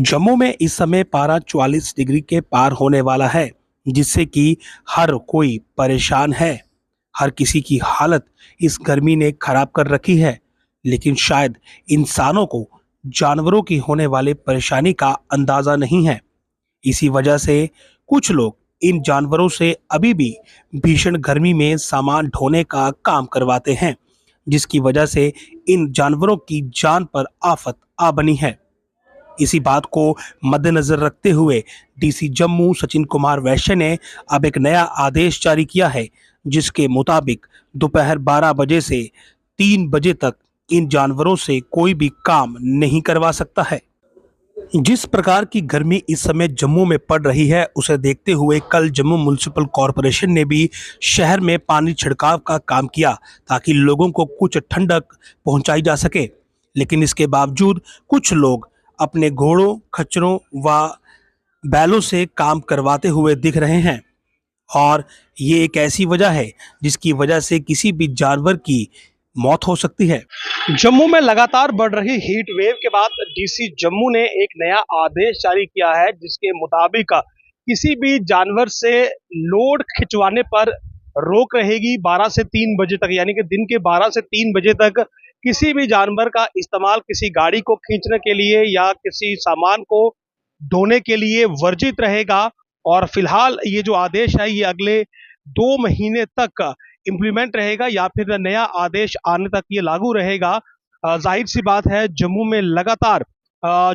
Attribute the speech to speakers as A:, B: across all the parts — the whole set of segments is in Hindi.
A: जम्मू में इस समय पारा 44 डिग्री के पार होने वाला है, जिससे कि हर कोई परेशान है। हर किसी की हालत इस गर्मी ने खराब कर रखी है। लेकिन शायद इंसानों को जानवरों की होने वाली परेशानी का अंदाजा नहीं है। इसी वजह से कुछ लोग इन जानवरों से अभी भी भीषण गर्मी में सामान ढोने का काम करवाते हैं, जिसकी वजह से इन जानवरों की जान पर आफत आ बनी है। इसी बात को मद्देनजर रखते हुए डीसी जम्मू सचिन कुमार वैश्य ने अब एक नया आदेश जारी किया है, जिसके मुताबिक दोपहर 12 बजे से 3 बजे तक इन जानवरों से कोई भी काम नहीं करवा सकता है। जिस प्रकार की गर्मी इस समय जम्मू में पड़ रही है, उसे देखते हुए कल जम्मू म्युनिसिपल कॉरपोरेशन ने भी शहर में पानी छिड़काव का काम किया, ताकि लोगों को कुछ ठंडक पहुंचाई जा सके। लेकिन इसके बावजूद कुछ लोग अपने घोड़ों, खच्चरों व बैलों से काम करवाते हुए दिख रहे हैं, और ये एक ऐसी वजह है जिसकी वजह से किसी भी जानवर की मौत हो सकती है। जम्मू में लगातार बढ़ रही हीट वेव के बाद डीसी जम्मू ने एक नया आदेश जारी किया है, जिसके मुताबिक किसी भी जानवर से लोड खिंचवाने पर रोक रहेगी 12 से 3 बजे तक। यानी कि दिन के 12 से 3 बजे तक किसी भी जानवर का इस्तेमाल किसी गाड़ी को खींचने के लिए या किसी सामान को ढोने के लिए वर्जित रहेगा। और फिलहाल ये जो आदेश है, ये अगले 2 महीने तक इम्प्लीमेंट रहेगा, या फिर नया आदेश आने तक ये लागू रहेगा। जाहिर सी बात है, जम्मू में लगातार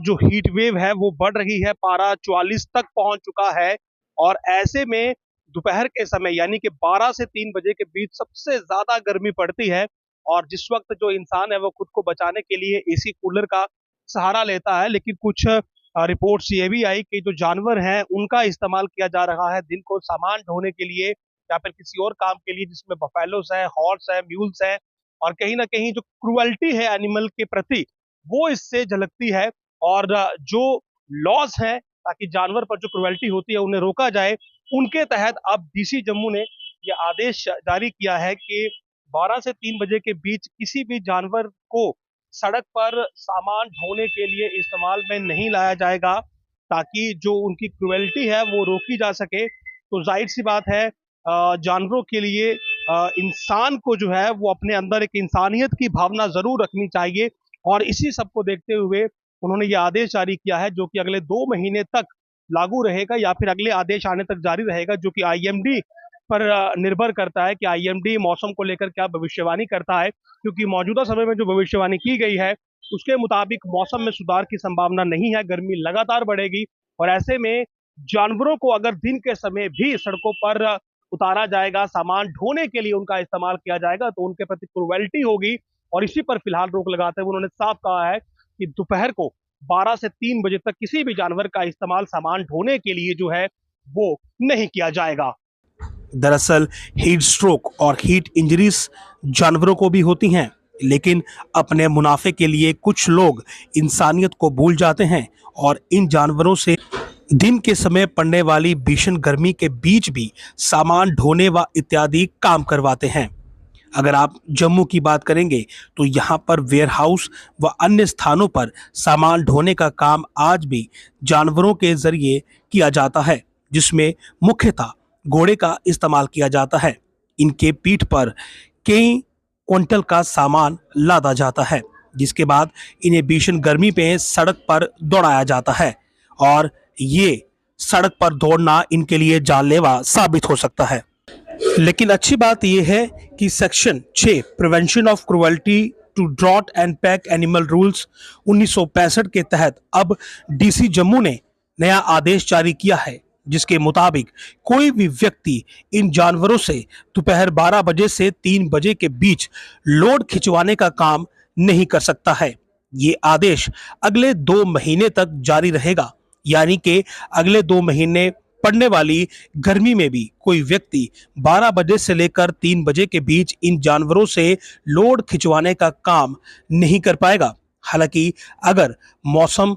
A: जो हीट वेव है वो बढ़ रही है, पारा 44 तक पहुंच चुका है। और ऐसे में दोपहर के समय यानी कि 12 से 3 बजे के बीच सबसे ज्यादा गर्मी पड़ती है, और जिस वक्त जो इंसान है वो खुद को बचाने के लिए एसी कूलर का सहारा लेता है। लेकिन कुछ रिपोर्ट्स ये भी आई कि जो जानवर हैं उनका इस्तेमाल किया जा रहा है दिन को सामान ढोने के लिए या फिर किसी और काम के लिए, जिसमें बफेलोस है, हॉर्स है, म्यूल्स है। और कहीं ना कहीं जो क्रुअल्टी है एनिमल के प्रति, वो इससे झलकती है। और जो लॉज है, ताकि जानवर पर जो क्रुअल्टी होती है उन्हें रोका जाए, उनके तहत अब डीसी जम्मू ने यह आदेश जारी किया है कि 12 से 3 बजे के बीच किसी भी जानवर को सड़क पर सामान ढोने के लिए इस्तेमाल में नहीं लाया जाएगा, ताकि जो उनकी क्रुएल्टी है वो रोकी जा सके। तो जाहिर सी बात है, जानवरों के लिए इंसान को जो है वो अपने अंदर एक इंसानियत की भावना जरूर रखनी चाहिए। और इसी सब को देखते हुए उन्होंने ये आदेश जारी किया है, जो कि अगले 2 महीने तक लागू रहेगा, या फिर अगले आदेश आने तक जारी रहेगा, जो कि आईएमडी पर निर्भर करता है कि आईएमडी मौसम को लेकर क्या भविष्यवाणी करता है। क्योंकि मौजूदा समय में जो भविष्यवाणी की गई है उसके मुताबिक मौसम में सुधार की संभावना नहीं है, गर्मी लगातार बढ़ेगी। और ऐसे में जानवरों को अगर दिन के समय भी सड़कों पर उतारा जाएगा, सामान ढोने के लिए उनका इस्तेमाल किया जाएगा, तो उनके प्रति क्रुएल्टी होगी। और इसी पर फिलहाल रोक लगाते हुए उन्होंने साफ कहा है कि दोपहर को 12 से 3 बजे तक किसी भी जानवर का इस्तेमाल सामान ढोने के लिए जो है वो नहीं किया जाएगा। दरअसल हीट स्ट्रोक और हीट इंजरीज जानवरों को भी होती हैं, लेकिन अपने मुनाफे के लिए कुछ लोग इंसानियत को भूल जाते हैं और इन जानवरों से दिन के समय पड़ने वाली भीषण गर्मी के बीच भी सामान ढोने व इत्यादि काम करवाते हैं। अगर आप जम्मू की बात करेंगे तो यहाँ पर वेयरहाउस व अन्य स्थानों पर सामान ढोने का काम आज भी जानवरों के जरिए किया जाता है, जिसमें मुख्यतः घोड़े का इस्तेमाल किया जाता है। इनके पीठ पर कई क्विंटल का सामान लादा जाता है, जिसके बाद इन्हें भीषण गर्मी पे सड़क पर दौड़ाया जाता है, और ये सड़क पर दौड़ना इनके लिए जानलेवा साबित हो सकता है। लेकिन अच्छी बात यह है कि section 6 prevention of cruelty to draught and pack animal rules 1965 के तहत अब डीसी जम्मू ने नया आदेश जारी किया है, जिसके मुताबिक कोई भी व्यक्ति इन जानवरों से दोपहर 12 बजे से 3 बजे के बीच लोड खिंचवाने का काम नहीं कर सकता है। ये आदेश अगले 2 महीने तक जारी रहेगा, यानी कि अगले 2 महीने पड़ने वाली गर्मी में भी कोई व्यक्ति 12 बजे से लेकर 3 बजे के बीच इन जानवरों से लोड खिंचवाने का काम नहीं कर पाएगा। हालांकि अगर मौसम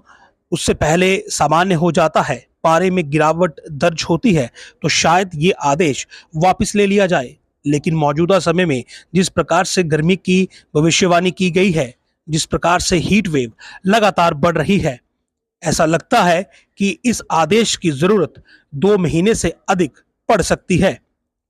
A: उससे पहले सामान्य हो जाता है, पारे में गिरावट दर्ज होती है, तो शायद ये आदेश वापस ले लिया जाए। लेकिन मौजूदा समय में जिस प्रकार से गर्मी की भविष्यवाणी की गई है, जिस प्रकार से हीट वेव लगातार बढ़ रही है, ऐसा लगता है कि इस आदेश की जरूरत 2 महीने से अधिक पड़ सकती है।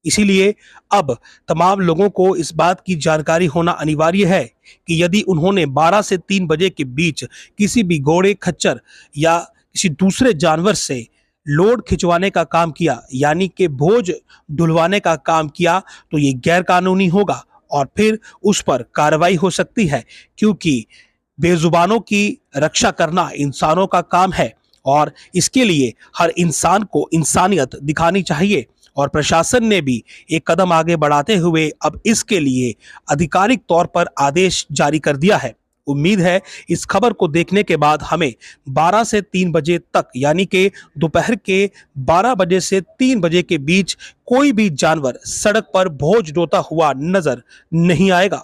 A: इसीलिए अब तमाम लोगों को इस बात की जानकारी होना अनिवार्य है कि यदि उन्होंने 12 से 3 बजे के बीच किसी भी घोड़े, खच्चर या किसी दूसरे जानवर से लोड खिंचवाने का काम किया, यानी कि बोझ ढुलवाने का काम किया, तो ये गैर कानूनी होगा और फिर उस पर कार्रवाई हो सकती है, क्योंकि बेजुबानों की रक्षा करना इंसानों का काम है और इसके लिए हर इंसान को इंसानियत दिखानी चाहिए। और प्रशासन ने भी एक कदम आगे बढ़ाते हुए अब इसके लिए आधिकारिक तौर पर आदेश जारी कर दिया है। उम्मीद है इस खबर को देखने के बाद हमें 12 से 3 बजे तक, यानी कि दोपहर के 12 बजे से 3 बजे के बीच कोई भी जानवर सड़क पर बोझ ढोता हुआ नजर नहीं आएगा।